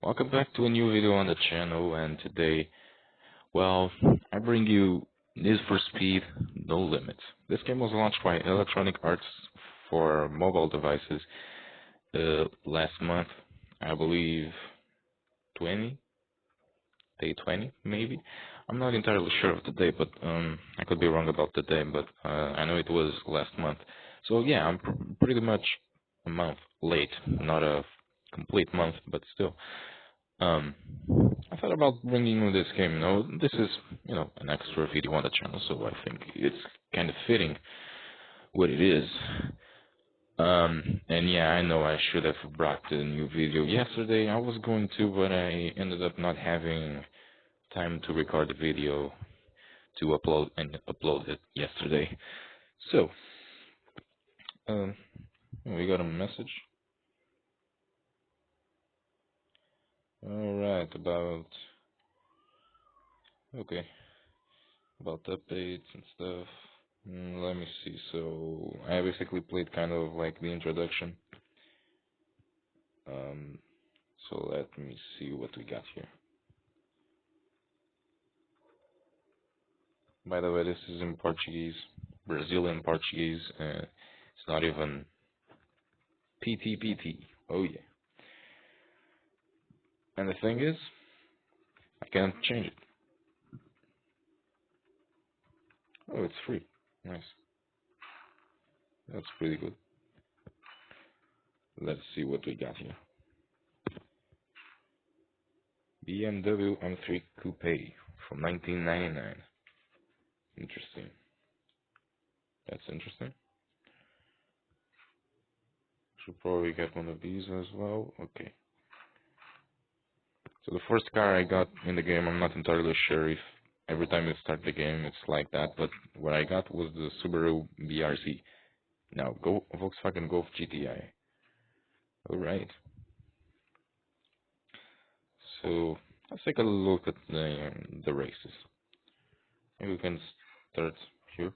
Welcome back to a new video on the channel, and today, well, I bring you Need for Speed No Limits. This game was launched by Electronic Arts for mobile devices last month, I believe 20, day 20 maybe. I'm not entirely sure of the day, but I could be wrong about the day, but I know it was last month. So yeah, I'm pretty much a month late, not a complete month, but still. Um, I thought about bringing you this game. This is, an extra video on the channel, so I think it's kind of fitting what it is. And yeah, I know I should have brought the new video yesterday. I was going to, but I ended up not having time to record the video to upload it yesterday. So, um, we got a message. Alright, okay, about updates and stuff. Let me see. So I basically played kind of like the introduction. So let me see what we got here. By the way, this is in Portuguese, Brazilian Portuguese. It's not even PT. Oh yeah. And the thing is, I can't change it. Oh, it's free. Nice. That's pretty good. Let's see what we got here. BMW M3 Coupe from 1999. Interesting. That's interesting. Should probably get one of these as well. Okay. So the first car I got in the game, I'm not entirely sure if every time you start the game it's like that, but what I got was the Subaru BRZ. Now, Volkswagen Golf GTI. Alright. So, let's take a look at the races. Maybe we can start here.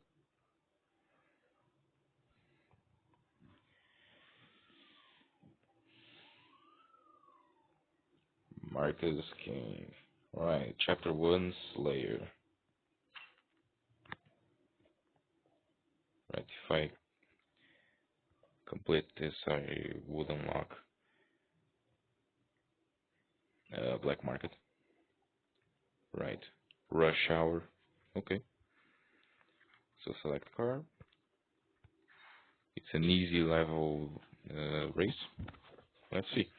Marcus King. Alright, Chapter 1, Slayer. Right, if I complete this, I would unlock Black Market. Right, Rush Hour. Okay, so select car. It's an easy level race. Let's see.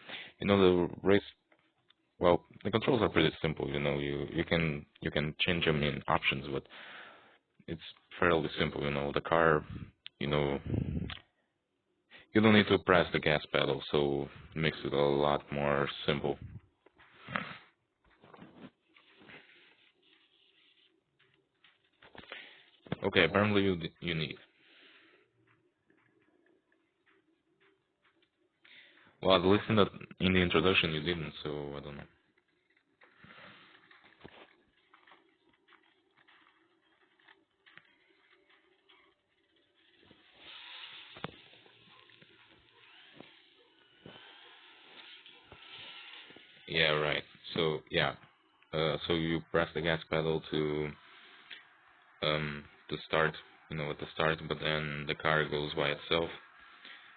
The race. Well, the controls are pretty simple. You can change them in options, but it's fairly simple. The car. You know, you don't need to press the gas pedal, so it makes it a lot more simple. Okay, apparently you need. Well, at least in the introduction you didn't, so I don't know. Yeah, right. So yeah, so you press the gas pedal to start, at the start, but then the car goes by itself,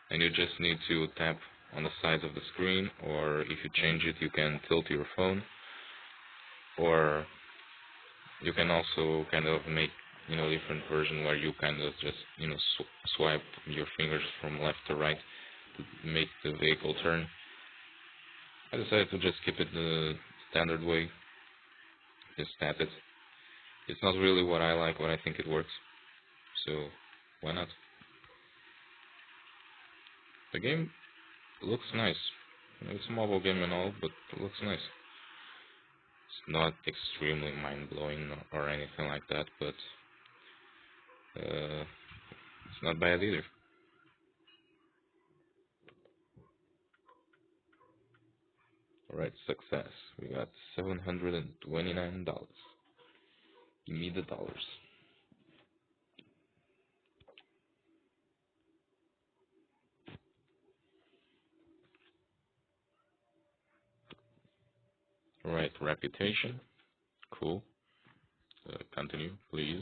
and you just need to tap on the sides of the screen, or if you change it, you can tilt your phone, or you can also kind of make, different version where you kind of just, swipe your fingers from left to right to make the vehicle turn. I decided to just keep it the standard way, just tap it. It's not really what I like, but I think it works, so why not? The game looks nice. It's a mobile game and all, but it looks nice. It's not extremely mind-blowing or anything like that, but it's not bad either. Alright, success. We got $729. Give me the dollars. Right, reputation. Cool. Continue, please.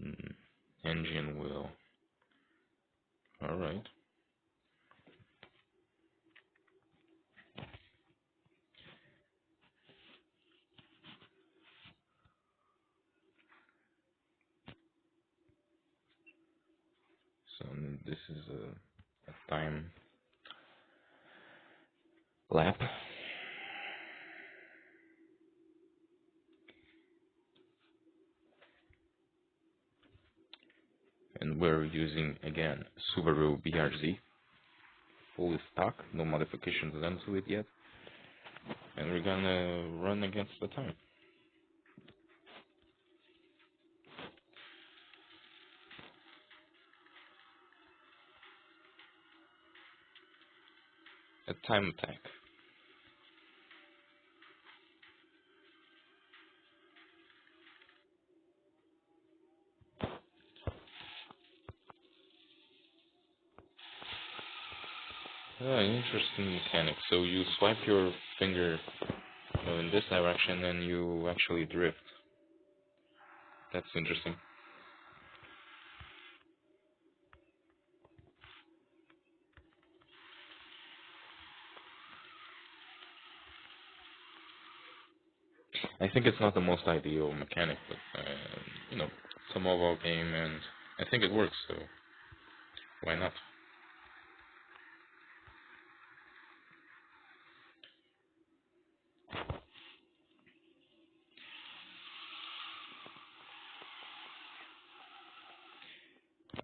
Mm, engine wheel. All right. So this is a time lap, and we're using again Subaru BRZ, fully stock, no modifications done to it yet, and we're gonna run against the time. A time attack. Interesting mechanic. So you swipe your finger in this direction and you actually drift. That's interesting. I think it's not the most ideal mechanic, but it's a mobile game and I think it works, so why not?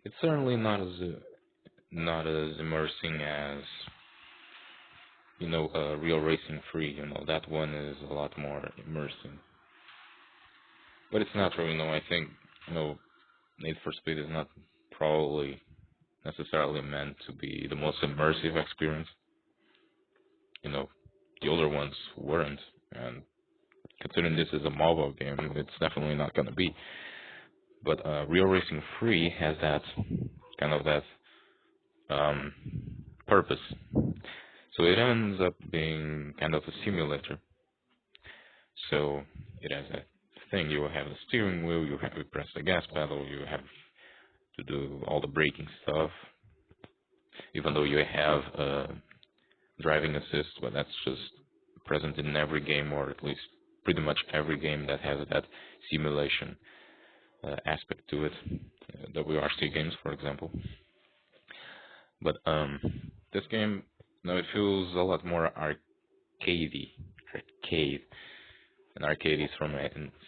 It's certainly not as immersing as Real Racing 3. That one is a lot more immersing. But it's natural, I think, Need for Speed is not probably necessarily meant to be the most immersive experience. You know, the older ones weren't, and considering this is a mobile game, it's definitely not gonna be. But Real Racing 3 has that um, purpose. So it ends up being kind of a simulator. So it has a thing. You have the steering wheel. You have to press the gas pedal. You have to do all the braking stuff. Even though you have driving assist, but that's just present in every game, or at least pretty much every game that has that simulation aspect to it. WRC games, for example. But this game, it feels a lot more arcadey, arcade, and arcade is from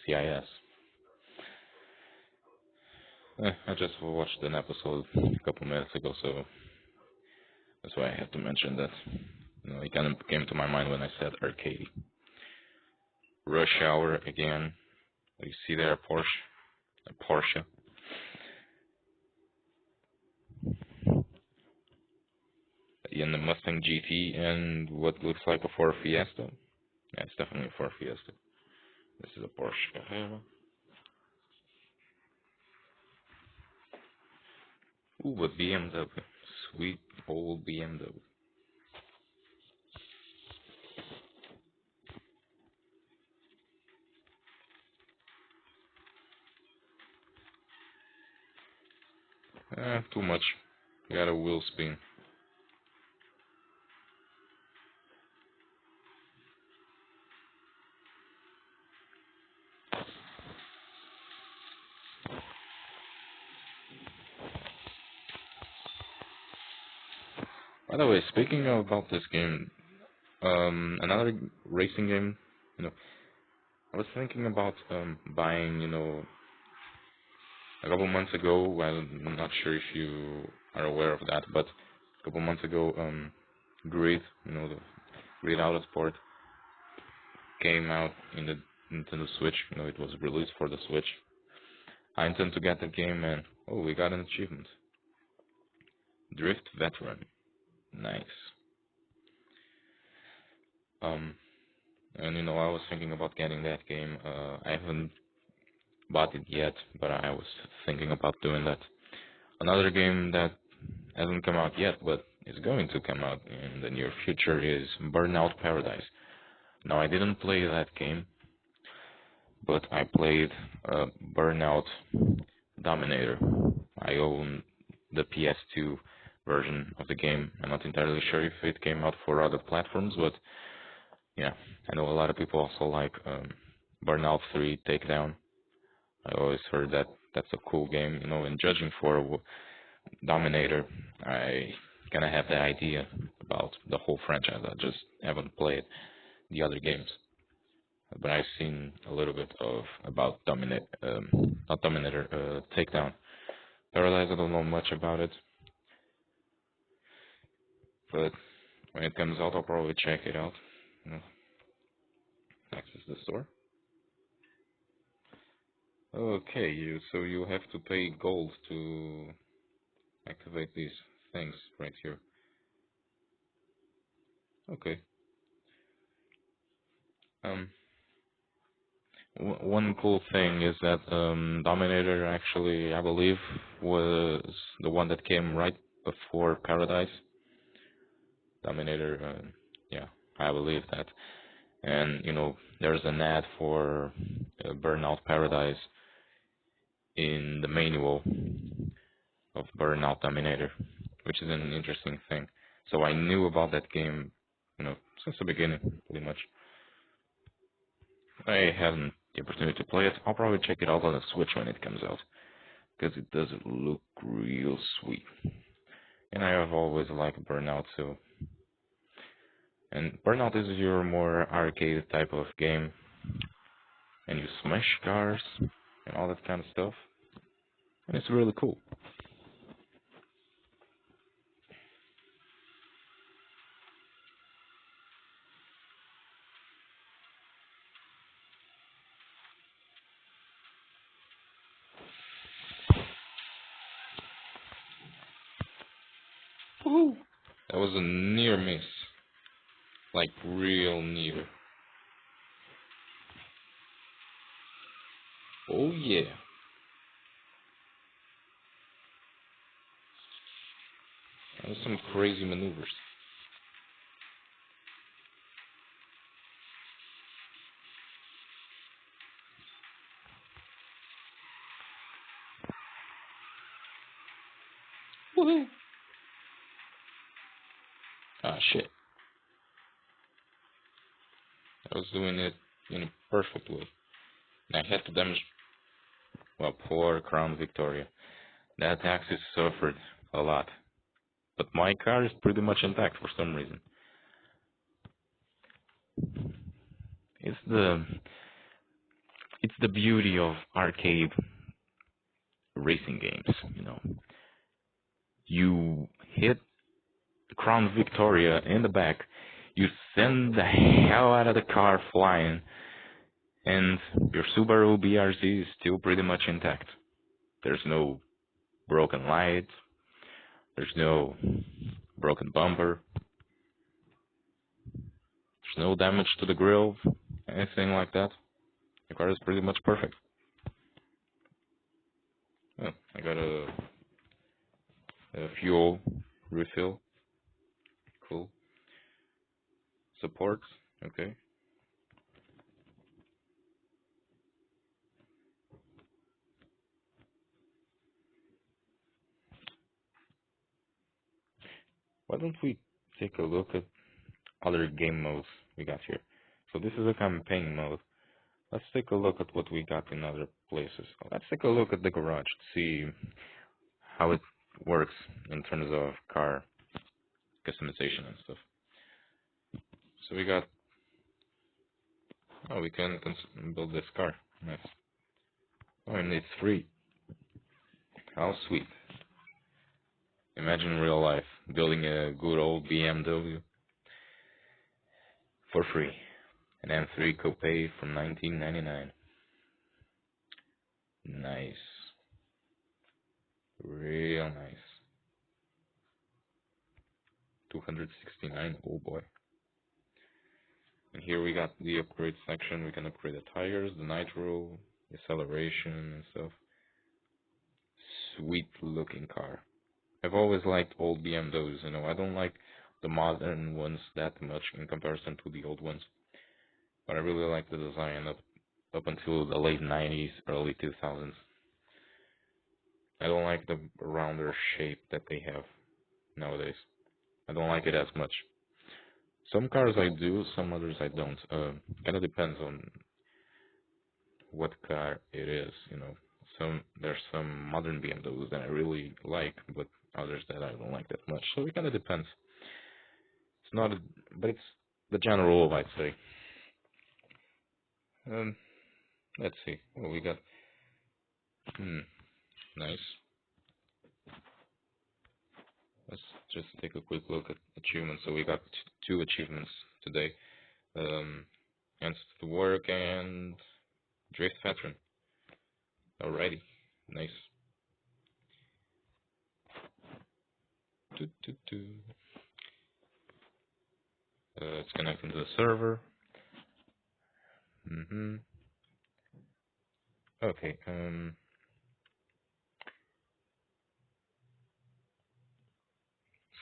CIS. I just watched an episode a couple minutes ago, so that's why I had to mention that. It kind of came to my mind when I said arcade. Rush Hour again. You see there a Porsche. In the Mustang GT and what looks like a Ford Fiesta. Yeah, it's definitely a Ford Fiesta. This is a Porsche Carrera. Ooh, a BMW. Sweet old BMW. Too much. Got a wheel spin. By the way, speaking about this game, another racing game, I was thinking about buying, a couple months ago. I'm not sure if you are aware of that, but a couple months ago, Grid, the Grid Autosport came out in the Nintendo Switch. It was released for the Switch. I intend to get the game, and we got an achievement. Drift Veteran. Nice. And I was thinking about getting that game. I haven't bought it yet, but I was thinking about doing that. Another game that hasn't come out yet, but is going to come out in the near future is Burnout Paradise. Now, I didn't play that game, but I played Burnout Dominator. I own the PS2 version of the game. I'm not entirely sure if it came out for other platforms, but yeah, I know a lot of people also like Burnout 3 Takedown. I always heard that that's a cool game, and judging for Dominator, I kind of have the idea about the whole franchise. I just haven't played the other games, but I've seen a little bit of about not Dominator, Takedown. Paradise, I don't know much about it, but when it comes out, I'll probably check it out. Access the store. Okay, so you have to pay gold to activate these things right here. Okay. Um, one cool thing is that Dominator actually, I believe, was the one that came right before Paradise. Dominator, yeah, I believe that. And there's an ad for Burnout Paradise in the manual of Burnout Dominator, which is an interesting thing. So I knew about that game, since the beginning, pretty much. I haven't the opportunity to play it. I'll probably check it out on the Switch when it comes out, because it does look real sweet. And I have always liked Burnout, so. And Burnout is your more arcade type of game, and you smash cars and all that kind of stuff, and it's really cool. Woohoo! That was a near miss, like real near. Oh yeah. That was some crazy maneuvers. Woohoo! Ah shit. I was doing it in a perfect way. And I had to damage, well, poor Crown Victoria. That axis suffered a lot. But my car is pretty much intact for some reason. It's the it's the beauty of arcade racing games. You hit Crown Victoria in the back, you send the hell out of the car flying, and your Subaru BRZ is still pretty much intact. There's no broken lights, there's no broken bumper, there's no damage to the grill, anything like that. The car is pretty much perfect. Oh, I got a fuel refill. Cool. Support. Okay. Why don't we take a look at other game modes we got here? So this is a campaign mode. Let's take a look at what we got in other places. Let's take a look at the garage to see how it works in terms of car customization and stuff. So we got, we can build this car. Nice. Oh, and it's free. How sweet. Imagine real life, building a good old BMW for free. An M3 Coupe from 1999. Nice. Real nice. 269, oh boy. And here we got the upgrade section. We can upgrade the tires, the nitro, the acceleration and stuff. Sweet looking car. I've always liked old BMWs, you know. I don't like the modern ones that much in comparison to the old ones, but I really like the design up until the late 90s, early 2000s. I don't like the rounder shape that they have nowadays. I don't like it as much. Some cars I do, some others I don't. Kind of depends on what car it is, you know. There's some modern BMWs that I really like, but others that I don't like that much. So it kind of depends. It's not, but it's the general rule, I'd say. Um, let's see what we got. Hmm, nice. Let's just take a quick look at achievements. So we got two achievements today. Um, Hands to work and drift veteran. Alrighty, nice. Doo, doo, doo. It's connecting to the server. Okay.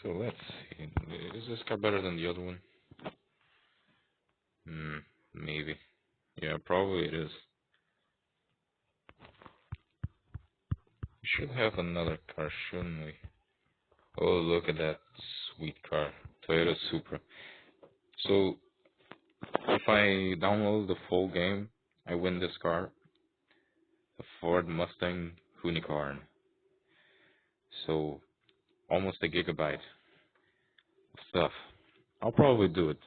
So let's see. Is this car better than the other one? Maybe. Yeah, probably it is. We should have another car, shouldn't we? Oh, look at that sweet car. Toyota Supra. So, if I download the full game, I win this car. The Ford Mustang Unicorn. So, almost a gigabyte of stuff. I'll probably do it.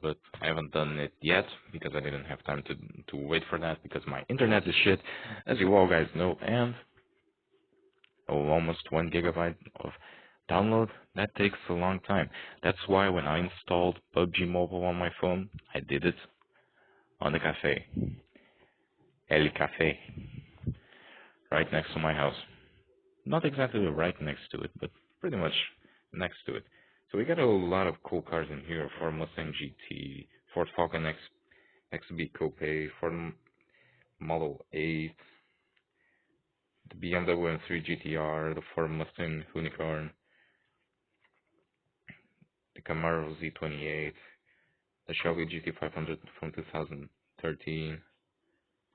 But I haven't done it yet because I didn't have time to wait for that because my internet is shit, as you all guys know, and almost 1 gigabyte of download, that takes a long time. That's why when I installed PUBG Mobile on my phone, I did it on the cafe, El Cafe, right next to my house. Not exactly right next to it, but pretty much next to it. So we got a lot of cool cars in here: Ford Mustang GT, Ford Falcon XB Coupe, Ford Model 8, the BMW M3 GTR, the Ford Mustang Unicorn, the Camaro Z28, the Shelby GT500 from 2013,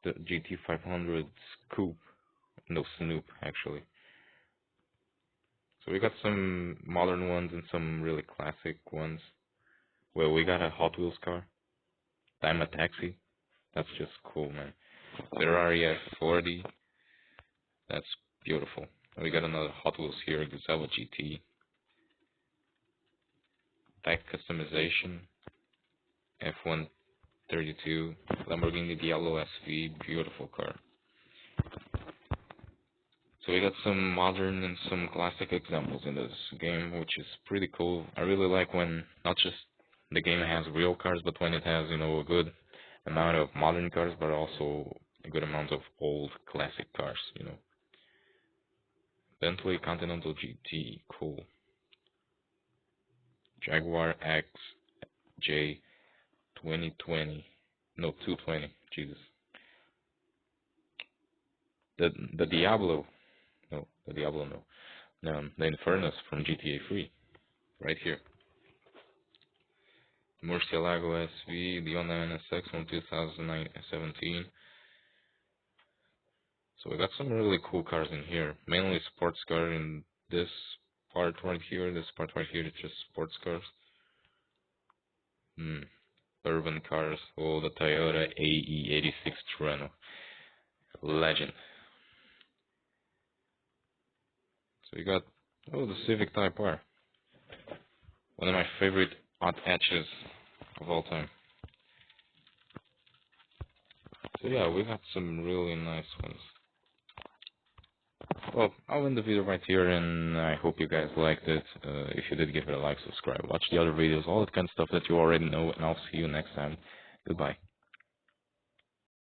the GT500 Scoop, no Snoop actually. So we got some modern ones and some really classic ones. Well, we got a Hot Wheels car, Dyma Taxi. That's just cool, man. Ferrari F40. That's beautiful. We got another Hot Wheels here, Gazella GT. Back customization, F132, Lamborghini Diablo SV, beautiful car. So we got some modern and some classic examples in this game, which is pretty cool. I really like when not just the game has real cars, but when it has, you know, a good amount of modern cars, but also a good amount of old classic cars, you know. Bentley Continental GT, cool. Jaguar XJ 2020, no 220, Jesus. The Diablo, no, the Diablo, no, the Infernus from GTA 3, right here. Murcielago SV, the Honda NSX from 2017. So we got some really cool cars in here, mainly sports car in this part right here. This part right here is just sports cars. Urban cars. Oh, the Toyota AE86 Terrano. Legend. So we got, oh, the Civic Type R. One of my favorite hot hatches of all time. So yeah, we got some really nice ones. Well, I'll end the video right here, and I hope you guys liked it. If you did, give it a like, subscribe, watch the other videos, all that kind of stuff that you already know, and I'll see you next time. Goodbye.